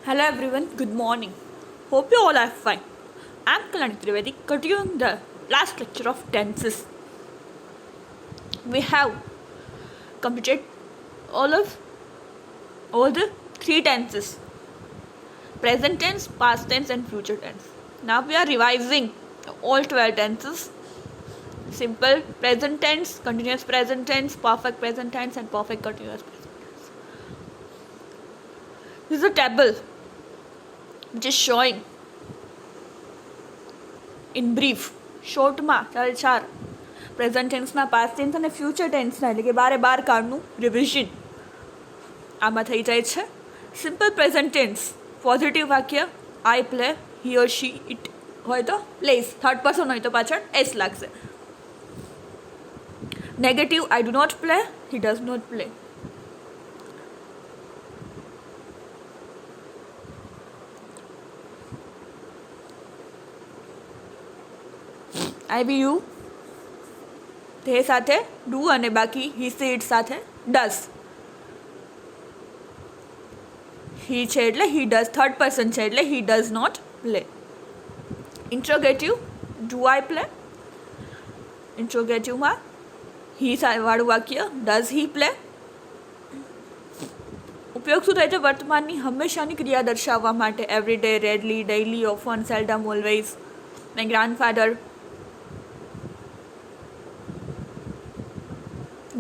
Hello everyone, good morning. Hope you all are fine. I'm Kalani Trivedi, continuing the last lecture of tenses. We have completed all the three tenses: present tense, past tense, and future tense. Now we are revising all 12 tenses: simple present tense, continuous present tense, perfect present tense, and perfect continuous present tense. This is a table which is showing in brief શોર્ટમાં ચાર present ટેન્સના past tense અને future ટેન્સના એટલે કે 12 કાળનું revision આમાં થઈ જાય છે. Simple present tense positive વાક્ય I play, he or she it હોય તો પ્લેસ, થર્ડ પર્સન હોય તો પાછળ એસ લાગશે. Negative I do not play, he does not play. I we you તે સાથે ડુ અને બાકી હી સી ઇટ સાથે ડઝ. હી છે એટલે હી ડઝ, થર્ડ પર્સન છે એટલે he does not play. Interrogative do I play, ઇન્ટ્રોગેટિવમાં હી વાળું વાક્ય ડઝ હી પ્લે. ઉપયોગ શું થાય છે? વર્તમાનની હંમેશાની ક્રિયા દર્શાવવા માટે. એવરી ડે, રેડલી, daily, often, seldom, always. My grandfather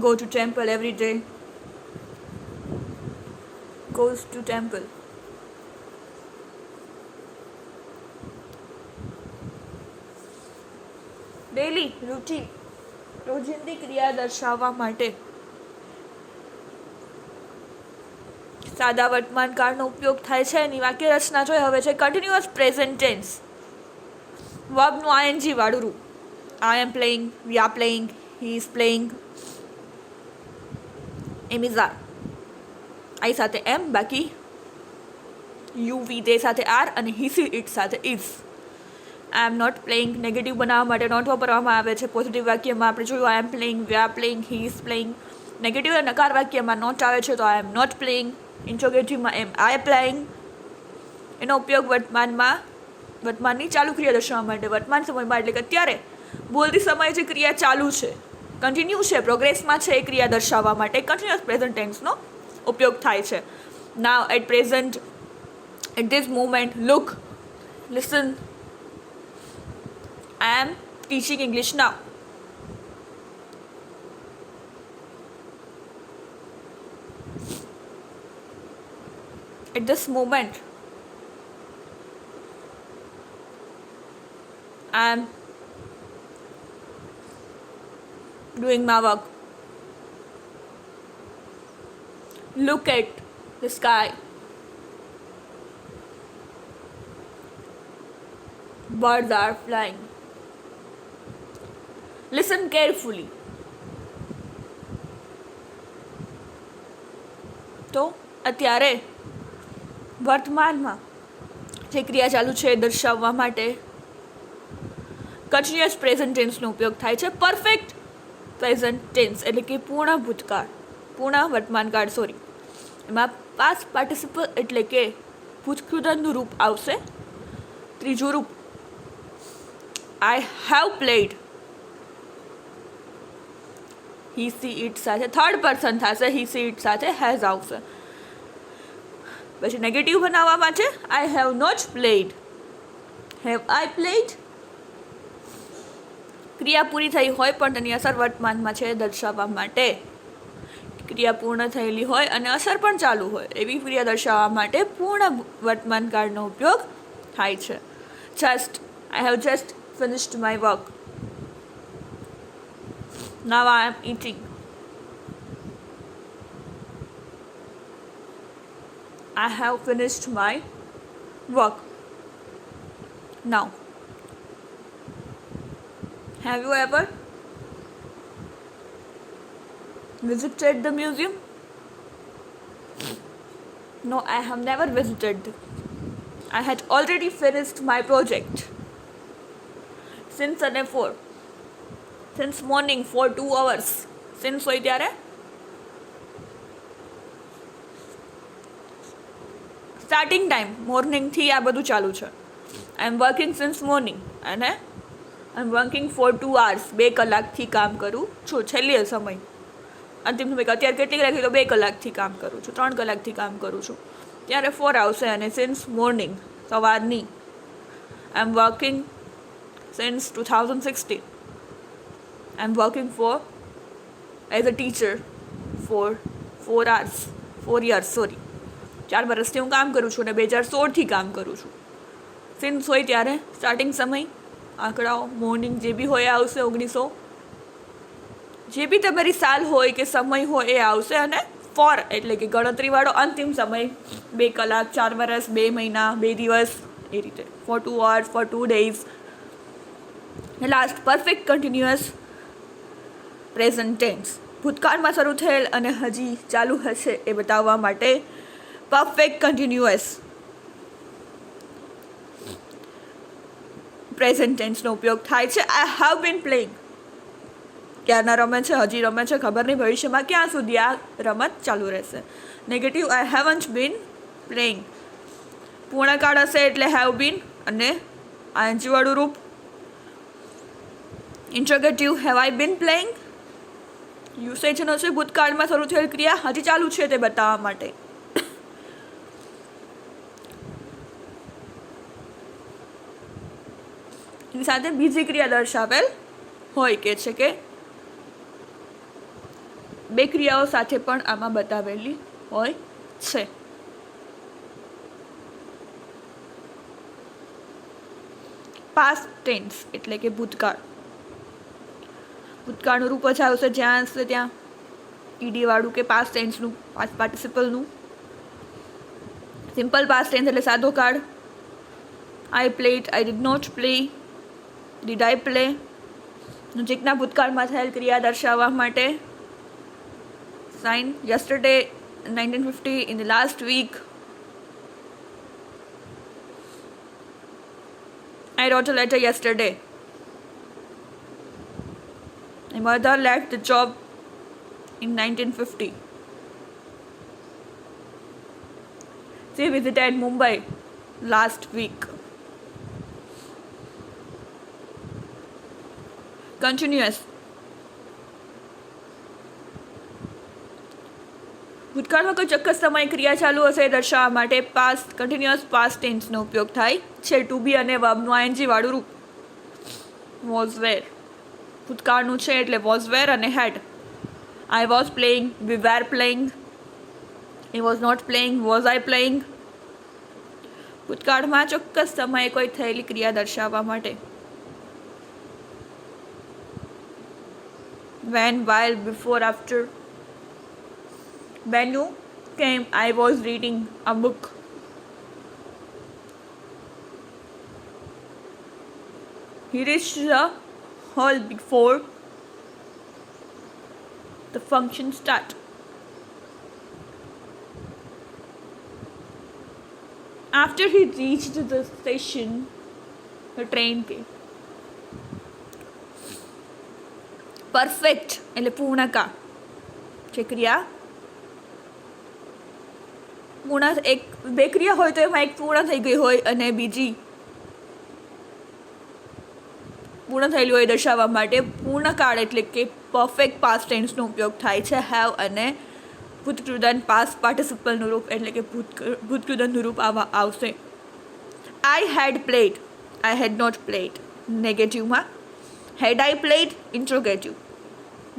go to temple every day, goes to temple. Daily routine, રોજિંદી ક્રિયા દર્શાવવા માટે સાદા વર્તમાન કાળનો ઉપયોગ થાય છે. એની વાક્ય રચના જોઈએ હવે છે કન્ટિન્યુઅસ પ્રેઝન્ટ ટેન્સ. વર્બનું આઈએનજી વાળું રૂપ. I am playing, we are playing, he is playing, am is are. I સાથે એમ, બાકી યુ વી તે સાથે આર અને હી સી ઇટ સાથે is. I am not playing negative બનાવવા માટે નોટ વાપરવામાં આવે છે. પોઝિટિવ વાક્યમાં આપણે જોયું I am playing, we are playing, he is playing. Negative અને નકાર વાક્યમાં નોટ આવે છે તો આઈ એમ નોટ પ્લેઇંગ. ઇન્ટ્રોગેટિવમાં એમ આઈ પ્લેઇંગ. એનો ઉપયોગ વર્તમાનની ચાલુ ક્રિયા દર્શાવવા માટે, વર્તમાન સમયમાં એટલે કે અત્યારે બોલતી સમયે જે ક્રિયા ચાલુ છે, કન્ટિન્યુ છે, પ્રોગ્રેસમાં છે, એ ક્રિયા દર્શાવવા માટે કન્ટિન્યુઅસ પ્રેઝન્ટ ટેન્સનો ઉપયોગ થાય છે. Now, at present, at this moment, look, listen. I am teaching English now. At this moment I am doing my work. Look at the sky. Birds are flying. Listen carefully. તો અત્યારે વર્તમાનમાં જે ક્રિયા ચાલુ છે એ દર્શાવવા માટે કન્ટિન્યુઅસ પ્રેઝન્ટ ટેન્સનો ઉપયોગ થાય છે. પરફેક્ટ પ્રેઝન્ટ ટેન્સ એટલે કે પૂર્ણ ભૂતકાળ, પૂર્ણ વર્તમાનકાળ એમાં પાસ્ટ પાર્ટિસિપલ એટલે કે ભૂતકૃતનું રૂપ આવશે. ત્રીજું રૂપ I have played, he C it સાથે થર્ડ પર્સન થશે, હી સી ઇટ સાથે હેઝ આવશે. પછી નેગેટિવ બનાવવા માટે I have not played, have I played. ક્રિયા પૂરી થઈ હોય પણ તેની અસર વર્તમાનમાં છે દર્શાવવા માટે, ક્રિયા પૂર્ણ થયેલી હોય અને અસર પણ ચાલુ હોય એવી ક્રિયા દર્શાવવા માટે પૂર્ણ વર્તમાન કાળનો ઉપયોગ થાય છે. Just, I have just finished my work. Now I am eating. I have finished my work. Now. Have you ever visited the museum? No, I have never visited. I had already finished my project. Since and for. Since morning for 2 hours. Since હોય ત્યારે starting time મોર્નિંગથી આ બધું ચાલુ છે. આઈ am working since morning અને આઈ am working four 2 hours, 2 કલાકથી કામ કરું છું. છેલ્લે સમય અંતિમ સમય અત્યારે કેટલી કલાકથી, તો 2 કલાકથી કામ કરું છું, 3 કલાકથી કામ કરું છું, ત્યારે 4 આવશે. અને સિન્સ મોર્નિંગ સવારની I am working since 2016. I am working for as a teacher for 4 hours, 4 years, 4 વર્ષથી હું કામ કરું છું અને 2016થી કામ કરું છું. સિન્સ હોય ત્યારે સ્ટાર્ટિંગ સમય, આંકડાઓ મોર્નિંગ જે બી હોય આવશે. 1900 જે બી તમારી સાલ હોય કે સમય હોય એ આવશે. અને ફોર એટલે કે ગણતરીવાળો અંતિમ સમય 2 કલાક, 4 વર્ષ, 2 મહિના, 2 દિવસ, એ રીતે for 2 hours, for 2 days. Last perfect continuous present tense, ભૂતકાળમાં શરૂ થયેલ અને હજી ચાલુ હશે એ બતાવવા માટે પરફેક્ટ કન્ટિન્યુઅસ પ્રેઝન્ટ ટેન્સનો ઉપયોગ થાય છે. આઈ હેવ બીન પ્લેઇંગ, ક્યારના રમે છે, હજી રમે છે, ખબર નહીં ભવિષ્યમાં ક્યાં સુધી આ રમત ચાલુ રહેશે. Negative I haven't been playing, પૂર્ણકાળ હશે એટલે હેવ બીન અને આઈએનજી વાળું રૂપ. Interrogative have I been playing, યુસેજનો છે ભૂતકાળમાં શરૂ થયેલ ક્રિયા હજી ચાલુ છે તે બતાવવા માટે. એની સાથે બીજી ક્રિયા દર્શાવેલ હોય કે છે કે 2 ક્રિયાઓ સાથે પણ આમાં બતાવેલી હોય છે. પાસ્ટ ટેન્સ એટલે કે ભૂતકાળ, ભૂતકાળનું રૂપ જ આવશે જ્યાં હશે ત્યાં ઈડી વાળું કે પાસ્ટ ટેન્સનું, પાસ્ટ પાર્ટિસિપલનું. સિમ્પલ પાસ્ટ ટેન્સ એટલે સાદો કાળ. I played, I did not play, did I play. નજીકના ભૂતકાળમાં થયેલ ક્રિયા દર્શાવવા માટે sign yesterday, 1950, in the last week. I wrote a letter yesterday. My mother left the job in 1950. She visited Mumbai last week. Continuous, ભૂતકાળમાં કોઈ ચોક્કસ સમય ક્રિયા ચાલુ હશે એ દર્શાવવા માટે પાસ્ટ કન્ટિન્યુઅસ પાસ્ટ ટેન્સનો ઉપયોગ થાય છે. ટુ બી અને વર્બનું આઈએનજી વાળું રૂપ. વોઝ વેર, ભૂતકાળનું છે એટલે વોઝ વેર અને had. I was playing, we were playing. He was not playing, was I playing. ભૂતકાળમાં ચોક્કસ સમયે કોઈ થયેલી ક્રિયા દર્શાવવા માટે when, while, before, after. When you came, I was reading a book. He reached the hall before the function start. After he reached the station, the train came. Perfect એટલે પૂર્ણકા જે ક્રિયા પૂર્ણ, એક 2 ક્રિયા હોય તો એમાં એક પૂર્ણ થઈ ગઈ હોય અને બીજી પૂર્ણ થયેલી હોય દર્શાવવા માટે પૂર્ણકાળ એટલે કે પરફેક્ટ પાસ્ટ ટેન્સનો ઉપયોગ થાય છે. હેવ અને ભૂતકૃદન પાસ્ટ પાર્ટિસિપલનું રૂપ એટલે કે ભૂતકૃદનનું રૂપ આવશે. I had played, I had not played. નેગેટિવમાં હેડ આઈ પ્લેડ, ઇન્ટ્રોગેટિવ.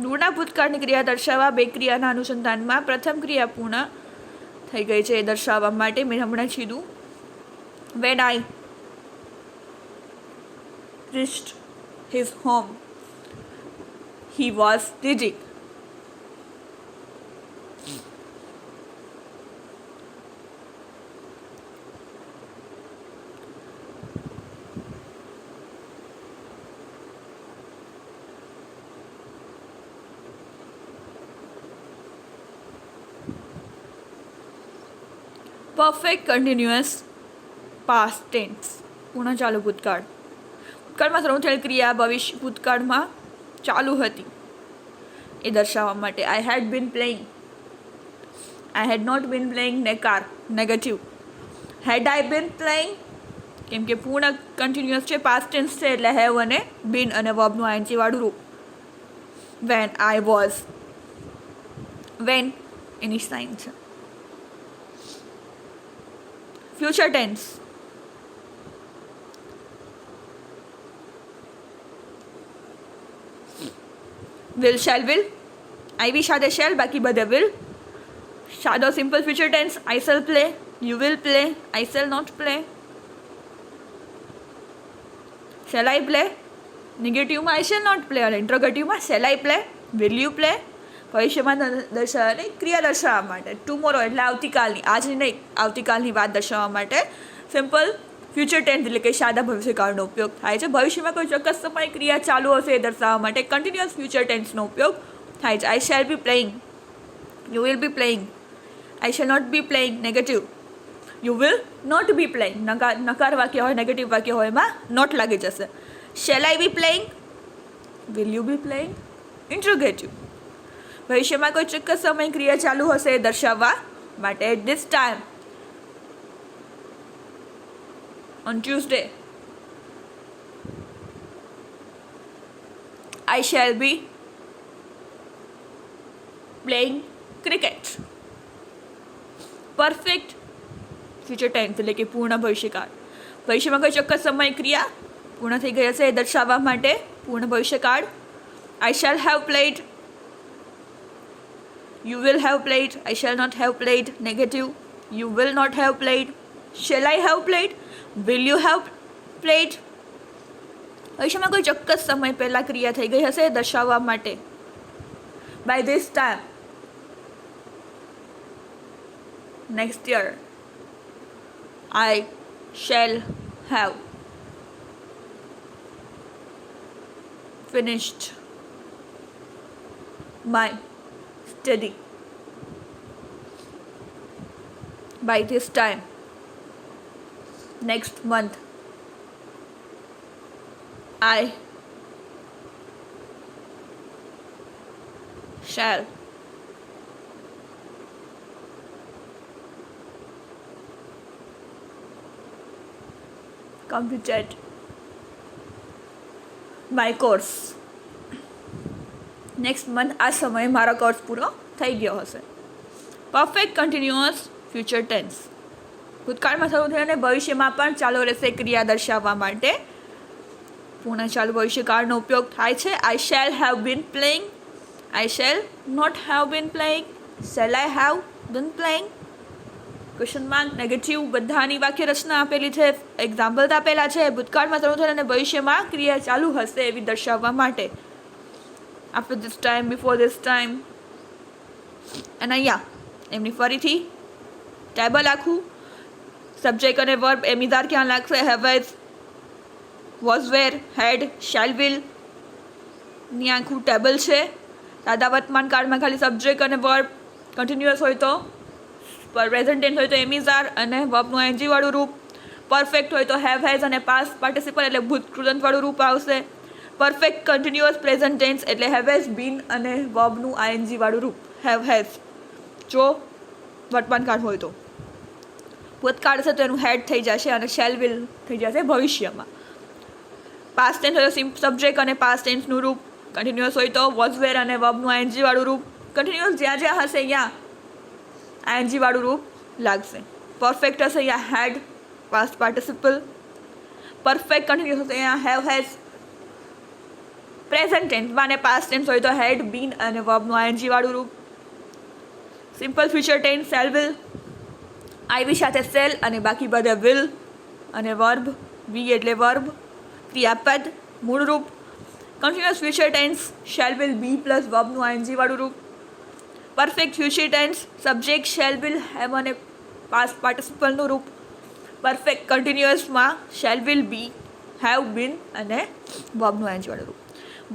દૂરના ભૂતકાળની ક્રિયા દર્શાવવા 2 ક્રિયાના અનુસંધાનમાં પ્રથમ ક્રિયા પૂર્ણ થઈ ગઈ છે એ દર્શાવવા માટે મેં હમણાં કીધું. When I reached his home, he was reading. Perfect continuous past tense, પૂર્ણ ચાલુ ભૂતકાળ. ભૂતકાળમાં શરૂ થયેલ ક્રિયા ભવિષ્ય ભૂતકાળમાં ચાલુ હતી એ દર્શાવવા માટે I had been playing, I had not been playing ને કાર. Negative had I been playing, કેમ કે પૂર્ણ કન્ટિન્યુઅસ છે, પાસ્ટ ટેન્સ છે એટલે હેવ અને બીન અને વર્બનું આઈએનજી વાળું રૂપ. વેન આઈ વોઝ, વેન એની સાઇન છે. Future tense will shall will, આવી સાથે shall, બાકી બધે will. સાદો simple future tense I shall play, you will play, I shall not play. shall I play, નેગેટિવમાં I shall not play અને ઇન્ટ્રોગેટિવમાં shall I play, will you play. ભવિષ્યમાં દર્શાવવાની ક્રિયા દર્શાવવા માટે, ટુમોરો એટલે આવતીકાલની, આજની નહીં, આવતીકાલની વાત દર્શાવવા માટે સિમ્પલ ફ્યુચર ટેન્સ એટલે કે સાદા ભવિષ્યકાળનો ઉપયોગ થાય છે. ભવિષ્યમાં કોઈ ચોક્કસ સમય ક્રિયા ચાલુ હશે એ દર્શાવવા માટે કન્ટિન્યુઅસ ફ્યુચર ટેન્સનો ઉપયોગ થાય છે. I shall be playing, you will be playing. I shall not be playing, negative. You will not be playing, નકાર વાક્ય હોય, નેગેટિવ વાક્ય હોય, એમાં નોટ લાગી જશે. Shall I be playing, will you be playing, interrogative. ભવિષ્યમાં કોઈ ચોક્કસ સમય ક્રિયા ચાલુ હશે એ દર્શાવવા માટે at this time, on Tuesday, I shall be playing cricket. Perfect future tense એટલે કે પૂર્ણ ભવિષ્યકાળ. ભવિષ્યમાં કોઈ ચોક્કસ સમય ક્રિયા પૂર્ણ થઈ ગઈ હશે એ દર્શાવવા માટે પૂર્ણ ભવિષ્યકાળ. I shall have played, you will have played, I shall not have played, negative. You will not have played, shall I have played, will you have played. ભવિષ્યમાં કોઈ ચોક્કસ સમય પહેલાં ક્રિયા થઈ ગઈ હશે દર્શાવવા માટે by this time, next year, I shall have finished my study by this time, next month, I shall completed my course. Next month આ સમયે મારો કોર્સ પૂરો થઈ ગયો હશે. પરફેક્ટ કન્ટિન્યુઅસ ફ્યુચર ટેન્સ ભૂતકાળમાં શરૂ થઈ અને ભવિષ્યમાં પણ ચાલુ રહેશે ક્રિયા દર્શાવવા માટે પૂર્ણ ચાલુ ભવિષ્યકાળનો ઉપયોગ થાય છે. I shall have been playing, I shall not have been playing, shall I have been playing. Question mark, negative, બધાની વાક્ય રચના આપેલી છે, એક્ઝામ્પલ આપેલા છે. ભૂતકાળમાં શરૂ થઈ અને ભવિષ્યમાં ક્રિયા ચાલુ હશે એવી દર્શાવવા માટે. After this time, before this time. અને અહીંયા એમની ફરીથી ટેબલ આખું સબ્જેક્ટ અને વર્બ એમિઝાર ક્યાં લાગશે, have has, was were, had, shall will ની આખું ટેબલ છે. સાદા વર્તમાન કાળમાં ખાલી સબ્જેક્ટ અને વર્બ, કન્ટિન્યુઅસ હોય તો પ્રેઝન્ટ ટેન્સ હોય તો એમિઝાર અને વર્બનું એનજી વાળું રૂપ, પરફેક્ટ હોય તો હેવ હેઝ અને પાસ્ટ પાર્ટિસિપલ એટલે ભૂતકૃદંત વાળું રૂપ આવશે. પરફેક્ટ કન્ટિન્યુઅસ પ્રેઝન્ટ ટેન્સ એટલે હેવ હેઝ બીન અને વર્બનું આઈએનજી વાળું રૂપ હેવ હેઝ જો વર્તમાનકાળ હોય તો. ભૂતકાળ છે તો એનું હેડ થઈ જશે અને શેલ વિલ થઈ જશે ભવિષ્યમાં. પાસ્ટ ટેન્સ હોય તો સબ્જેક્ટ અને પાસ્ટ ટેન્સનું રૂપ, કન્ટિન્યુઅસ હોય તો વોઝ વેર અને વર્બનું આઈએનજી વાળું રૂપ, કન્ટિન્યુઅસ જ્યાં જ્યાં હશે અહીંયા આઈએનજી વાળું રૂપ લાગશે. પરફેક્ટ હશે અહીંયા હેડ, પાસ્ટ પાર્ટિસિપલ. પરફેક્ટ કન્ટિન્યુઅસ હશે અહીંયા હેવ હેઝ. પ્રેઝન્ટ ટેન્સમાં અને પાસ્ટ ટેન્સ હોય તો હેડ, બીન અને વર્બનું આઈએનજી વાળું રૂપ. Simple future tense shall will, I we સાથે શેલ અને બાકી બધા વિલ અને વર્બ, વી એટલે વર્બ, ક્રિયાપદ મૂળ રૂપ. Continuous future tense shall will be plus વર્બનું આઈએનજી વાળું રૂપ. Perfect future tense subject shall will have અને પાસ્ટ પાર્ટિસિપલનું રૂપ. પરફેક્ટ કન્ટિન્યુઅસમાં shall will be, have been અને વર્બનું આઈએનજી વાળું રૂપ.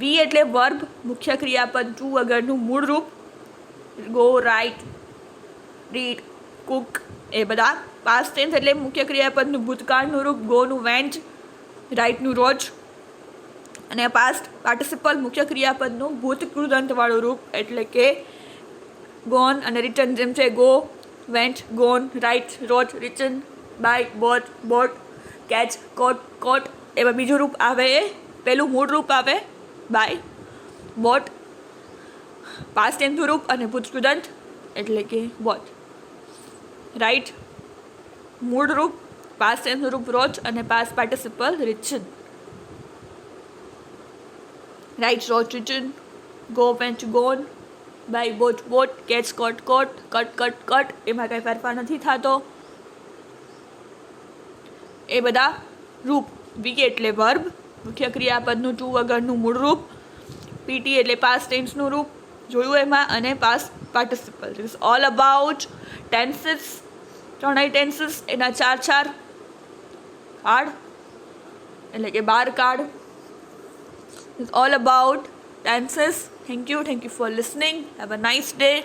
વી એટલે વર્બ, મુખ્ય ક્રિયાપદ ટુ વગરનું મૂળ રૂપ, ગો, રાઇટ, રીડ, કુક એ બધા. પાસ્ટ ટેન્સ એટલે મુખ્ય ક્રિયાપદનું ભૂતકાળનું રૂપ, ગોનું વેન્ટ, રાઇટનું રોજ. અને પાસ્ટ પાર્ટિસિપલ મુખ્ય ક્રિયાપદનું ભૂતકૃદંતવાળું રૂપ એટલે કે ગોન અને રિટર્ન, જેમ છે go, went, gone, write, wrote, written, buy, bought, bought, catch, caught, caught. એમાં બીજું રૂપ આવે એ પેલું મૂળ રૂપ આવે બાય, બોટ, પાસ્ટ ટેન્સનું રૂપ અને ભૂતકૃદંત એટલે કે વોચ. રાઈટ. મૂળ રૂપ, પાસ્ટ ટેન્સનું રૂપ રોચ અને past participle written. Write. Wrote, written, go, went, gone, buy, bought, bought, catch, caught, caught, cut, cut, cut. એમાં કંઈ ફેરફાર નથી થતો. એ બધા રૂપ. વી એટલે વર્બ, મુખ્ય ક્રિયાપદનું ટુ વગરનું મૂળ રૂપ. પીટી એટલે પાસ્ટ ટેન્સનું રૂપ જોયું એમાં, અને past participle. It's all about tenses. ત્રણેય ટેન્સીસ એના 4 કાર્ડ એટલે કે 12 card. It's all about tenses. Thank you for listening. Have a nice day.